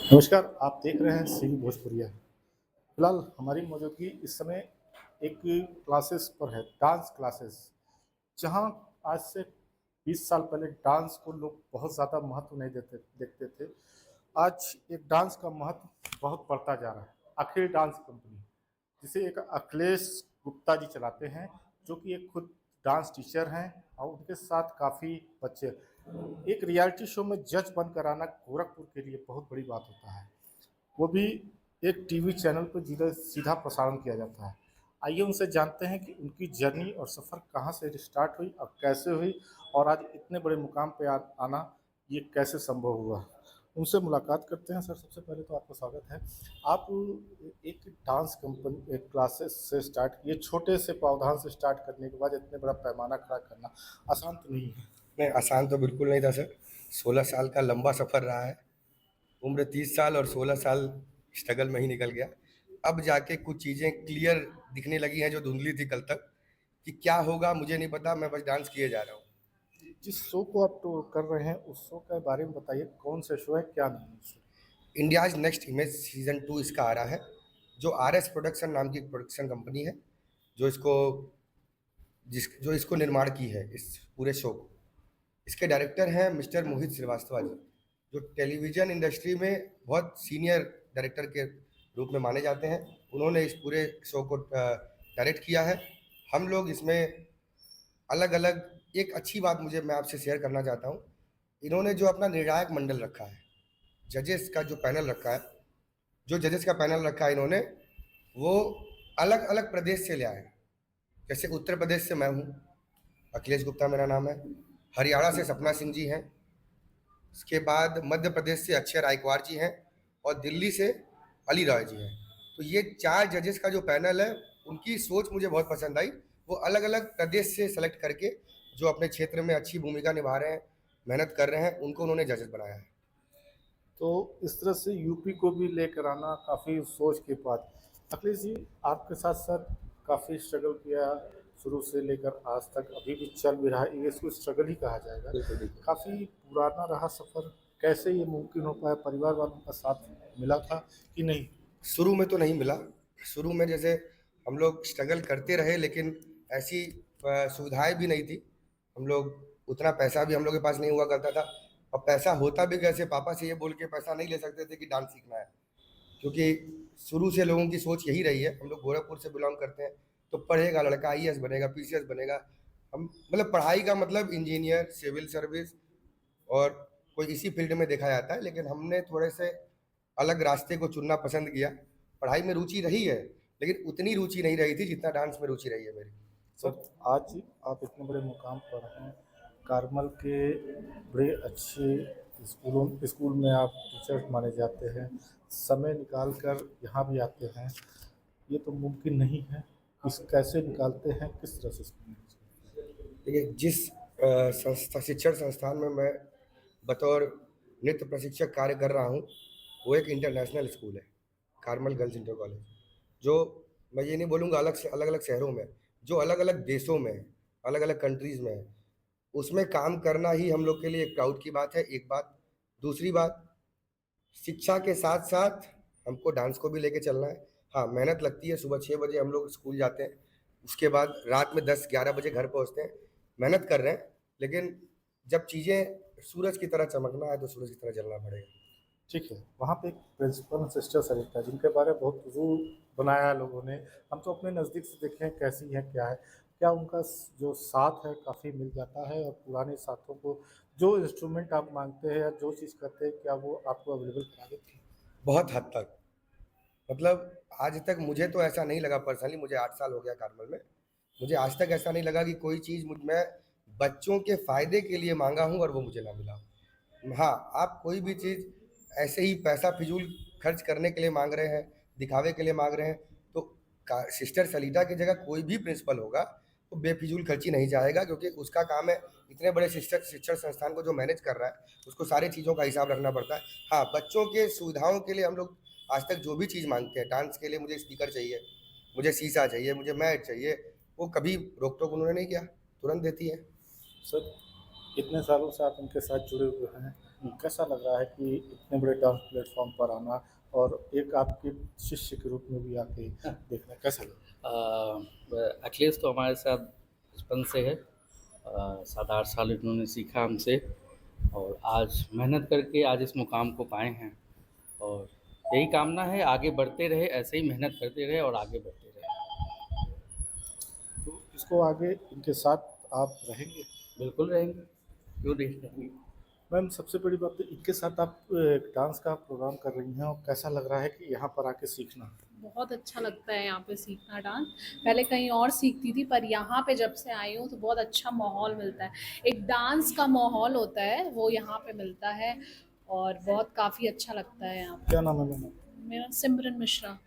नमस्कार, आप देख रहे हैं सीवी भोजपुरिया। फिलहाल हमारी मौजूदगी इस समय एक क्लासेस पर है, डांस क्लासेस, जहाँ आज से 20 साल पहले डांस को लोग बहुत ज़्यादा महत्व नहीं देते देखते थे। आज एक डांस का महत्व बहुत बढ़ता जा रहा है। अखिल डांस कंपनी, जिसे एक अखिलेश गुप्ता जी चलाते हैं, जो कि एक खुद डांस टीचर हैं और उनके साथ काफ़ी बच्चे। एक रियलिटी शो में जज बनकर आना गोरखपुर के लिए बहुत बड़ी बात होता है। वो भी एक टीवी चैनल पर सीधा सीधा प्रसारण किया जाता है। आइए उनसे जानते हैं कि उनकी जर्नी और सफ़र कहाँ से स्टार्ट हुई और कैसे हुई, और आज इतने बड़े मुकाम पे आना ये कैसे संभव हुआ। उनसे मुलाकात करते हैं। सर, सबसे पहले तो आपका स्वागत है। आप एक डांस कंपनी एक क्लासेस से स्टार्ट किए, छोटे से प्रावधान से स्टार्ट करने के बाद इतने बड़ा पैमाना खड़ा करना आसान तो नहीं है। नहीं, आसान तो बिल्कुल नहीं था सर। 16 साल का लंबा सफ़र रहा है। उम्र 30 साल और 16 साल स्ट्रगल में ही निकल गया। अब जाके कुछ चीज़ें क्लियर दिखने लगी हैं जो धुंधली थी कल तक, कि क्या होगा मुझे नहीं पता, मैं बस डांस किए जा रहा हूँ। जिस शो को आप तो कर रहे हैं, उस शो के बारे में बताइए, कौन सा शो है, क्या नाम है उसका? इंडियाज़ नेक्स्ट इमेज सीज़न 2 इसका आ रहा है, जो आरएस प्रोडक्शन नाम की एक प्रोडक्शन कंपनी है, जो इसको निर्माण की है, इस पूरे शो को। इसके डायरेक्टर हैं मिस्टर मोहित श्रीवास्तव जी, जो टेलीविज़न इंडस्ट्री में बहुत सीनियर डायरेक्टर के रूप में माने जाते हैं। उन्होंने इस पूरे शो को डायरेक्ट किया है। हम लोग इसमें अलग-अलग, एक अच्छी बात मुझे मैं आपसे शेयर करना चाहता हूँ। इन्होंने जो अपना निर्णायक मंडल रखा है, जजेस का जो पैनल रखा है, जो जजेस का पैनल रखा है इन्होंने, वो अलग-अलग प्रदेश से ले आए हैं। जैसे उत्तर प्रदेश से मैं हूँ, अखिलेश गुप्ता मेरा नाम है। हरियाणा से सपना सिंह जी हैं। उसके बाद मध्य प्रदेश से अक्षय रायकवार जी हैं और दिल्ली से अली रॉय जी हैं। तो ये 4 जजेस का जो पैनल है, उनकी सोच मुझे बहुत पसंद आई। वो अलग-अलग प्रदेश से सेलेक्ट करके जो अपने क्षेत्र में अच्छी भूमिका निभा रहे हैं, मेहनत कर रहे हैं, उनको उन्होंने जजेस बनाया है। तो इस तरह से यूपी को भी लेकर आना काफ़ी सोच के बाद। अखिलेश जी, आपके साथ साथ काफ़ी स्ट्रगल किया, शुरू से लेकर आज तक, अभी भी चल भी रहा है, ये इसको स्ट्रगल ही कहा जाएगा। बिल्कुल, बिल्कुल। काफ़ी पुराना रहा सफ़र, कैसे ये मुमकिन हो पाया? परिवार वालों का साथ मिला था कि नहीं? शुरू में तो नहीं मिला। शुरू में जैसे हम लोग स्ट्रगल करते रहे, लेकिन ऐसी सुविधाएँ भी नहीं थी। हम लोग उतना पैसा भी हम लोग के पास नहीं हुआ करता था, और पैसा होता भी कैसे, पापा से ये बोल के पैसा नहीं ले सकते थे कि डांस सीखना है। क्योंकि शुरू से लोगों की सोच यही रही है। हम लोग गोरखपुर से बिलॉन्ग करते हैं, तो पढ़ेगा लड़का आईएएस बनेगा, पीसीएस बनेगा। हम मतलब पढ़ाई का मतलब इंजीनियर, सिविल सर्विस और कोई इसी फील्ड में देखा जाता है, लेकिन हमने थोड़े से अलग रास्ते को चुनना पसंद किया। पढ़ाई में रुचि रही है, लेकिन उतनी रुचि नहीं रही थी जितना डांस में रुचि रही है मेरी। सर, आज आप इतने बड़े मुकाम पर हैं, कारमल के बड़े अच्छे स्कूल में आप टीचर माने जाते हैं, समय निकाल कर यहाँ भी आते हैं, ये तो मुमकिन नहीं है। कैसे निकालते हैं, किस तरह से इसको मैनेज करते हैं? देखिए, जिस शिक्षण संस्थान में मैं बतौर नृत्य प्रशिक्षक कार्य कर रहा हूँ, वो एक इंटरनेशनल स्कूल है, कार्मल गर्ल्स इंटर कॉलेज, जो मैं ये नहीं बोलूँगा अलग से अलग-अलग शहरों में, जो अलग-अलग देशों में है, अलग-अलग कंट्रीज़ में है। उसमें काम करना ही हम लोग के लिए एक प्राउड की बात है, एक बात। दूसरी बात, शिक्षा के साथ-साथ हमको डांस को भी लेके चलना है। हाँ, मेहनत लगती है। सुबह 6 बजे हम लोग स्कूल जाते हैं, उसके बाद रात में 10-11 बजे घर पहुँचते हैं। मेहनत कर रहे हैं, लेकिन जब चीज़ें सूरज की तरह चमकना है, तो सूरज की तरह जलना पड़ेगा। ठीक है, वहाँ पे एक प्रिंसिपल सिस्टर सरिता, जिनके बारे में बहुत रूल बनाया है लोगों ने, हम तो अपने नज़दीक से देखे हैं कैसी है, क्या है। क्या उनका जो साथ है काफ़ी मिल जाता है, और पुराने साथों को जो इंस्ट्रूमेंट आप माँगते हैं या जो चीज़ करते हैं, क्या वो आपको अवेलेबल करा देती हैं? बहुत हद तक। मतलब आज तक मुझे तो ऐसा नहीं लगा पर्सनली, मुझे 8 साल हो गया कार्मल में। मुझे आज तक ऐसा नहीं लगा कि कोई चीज़ मुझ मैं बच्चों के फ़ायदे के लिए माँगा हूँ और वो मुझे ना मिला हो। हाँ, आप कोई भी चीज़ ऐसे ही पैसा फ़िज़ूल खर्च करने के लिए माँग रहे हैं, दिखावे के लिए माँग रहे हैं, तो का सिस्टर सलीटा की जगह कोई भी प्रिंसिपल होगा, वो बेफ़िज़ूल खर्ची नहीं चाहेगा, क्योंकि उसका काम है इतने बड़े शिक्षण संस्थान को जो मैनेज कर रहा है, उसको सारी चीज़ों का हिसाब रखना पड़ता है। हाँ, बच्चों के सुविधाओं के लिए हम लोग आज तक जो भी चीज़ माँगते हैं, डांस के लिए मुझे स्पीकर चाहिए, मुझे शीशा चाहिए, मुझे मैट चाहिए, वो कभी रोक-टोक उन्होंने नहीं किया, तुरंत देती है। सर, इतने सालों से आप उनके साथ जुड़े हुए हैं, कैसा लग रहा है कि इतने बड़े डांस प्लेटफॉर्म पर आना और एक आपके शिष्य के रूप में भी आके देखना कैसा लगा? अखिलेश तो हमारे साथ बचपन से है। 7-8 साल इन्होंने सीखा हमसे और आज मेहनत करके आज इस मुकाम को पाए हैं और यही कामना है आगे बढ़ते रहे, ऐसे ही मेहनत करते रहे और आगे बढ़ते रहे। तो इसको आगे इनके साथ आप रहेंगे? बिल्कुल रहेंगे, क्यों नहीं रहेंगे। मैम सबसे बड़ी बात तो इनके साथ आप डांस का प्रोग्राम कर रही हैं और कैसा लग रहा है कि यहाँ पर आके सीखना? बहुत अच्छा लगता है यहाँ पे सीखना डांस। पहले कहीं और सीखती थी पर यहाँ पे जब से आई हूँ तो बहुत अच्छा माहौल मिलता है। एक डांस का माहौल होता है वो यहाँ पे मिलता है और बहुत काफ़ी अच्छा लगता है यहाँ क्या नाम है मैम? पे। मेरा सिमरन मिश्रा।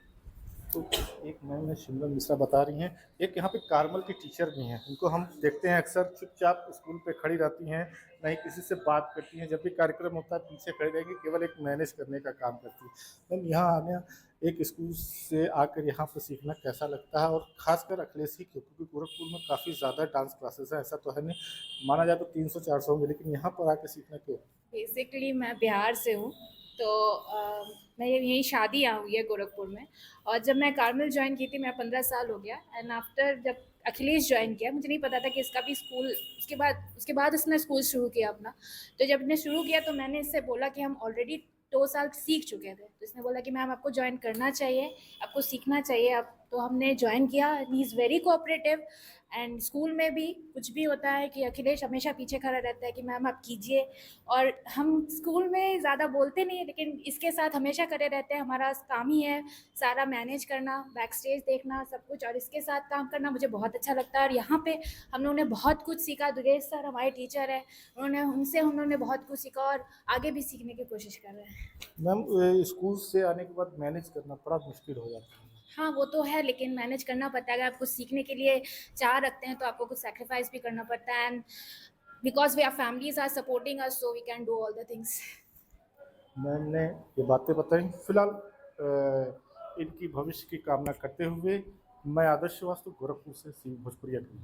तो एक मैम ने सिमरन मिश्रा बता रही हैं, एक यहाँ पे कार्मल की टीचर भी हैं, उनको हम देखते हैं अक्सर चुपचाप स्कूल पे खड़ी रहती हैं, नहीं किसी से बात करती हैं, जब भी कार्यक्रम होता है पीछे खड़ी रहेंगी, केवल एक मैनेज करने का काम करती है। मैम यहाँ आने एक स्कूल से आकर यहाँ पर सीखना कैसा लगता है और खासकर अखिलेश ही क्यों, क्योंकि गोरखपुर में काफ़ी ज़्यादा डांस क्लासेस हैं, ऐसा तो है नहीं, माना जाए तो 300-400 होंगे, लेकिन यहाँ पर आके सीखना क्यों? बेसिकली मैं बिहार से हूँ तो मैं यहीं शादी यहाँ हुई है गोरखपुर में। और जब मैं कार्मल ज्वाइन की थी मैं 15 साल हो गया एंड आफ्टर जब अखिलेश ज्वाइन किया मुझे नहीं पता था कि इसका भी स्कूल उसके बाद इसने स्कूल शुरू किया अपना। तो जब इसने शुरू किया तो मैंने इससे बोला कि हम ऑलरेडी 2 साल सीख चुके थे तो इसने बोला कि मैम आपको ज्वाइन करना चाहिए, आपको सीखना चाहिए। अब तो हमने ज्वाइन किया। He is very cooperative and school में भी कुछ भी होता है कि अखिलेश हमेशा पीछे खड़ा रहता है कि मैम आप कीजिए। और हम स्कूल में ज़्यादा बोलते नहीं है लेकिन इसके साथ हमेशा खड़े रहते हैं। हमारा काम ही है सारा मैनेज करना, बैक स्टेज देखना, सब कुछ, और इसके साथ काम करना मुझे बहुत अच्छा लगता है। और यहाँ पे हम लोगों ने बहुत कुछ सीखा। दुरेश सर हमारे टीचर हैं, उनसे हम लोगों ने बहुत कुछ सीखा और आगे भी सीखने की कोशिश कर रहे हैं। मैम स्कूल से आने के बाद मैनेज करना बड़ा मुश्किल हो जाता है। हाँ वो तो है लेकिन मैनेज करना पड़ता है। अगर आप कुछ सीखने के लिए चाह रखते हैं तो आपको कुछ सेक्रीफाइस भी करना पड़ता है and because we are families are supporting us so we can do all the things. Ma'am ने ये बातें बताई। फिलहाल इनकी भविष्य की कामना करते हुए मैं आदर्श श्रीवास्तव गोरखपुर से सी भोजपुरिया की।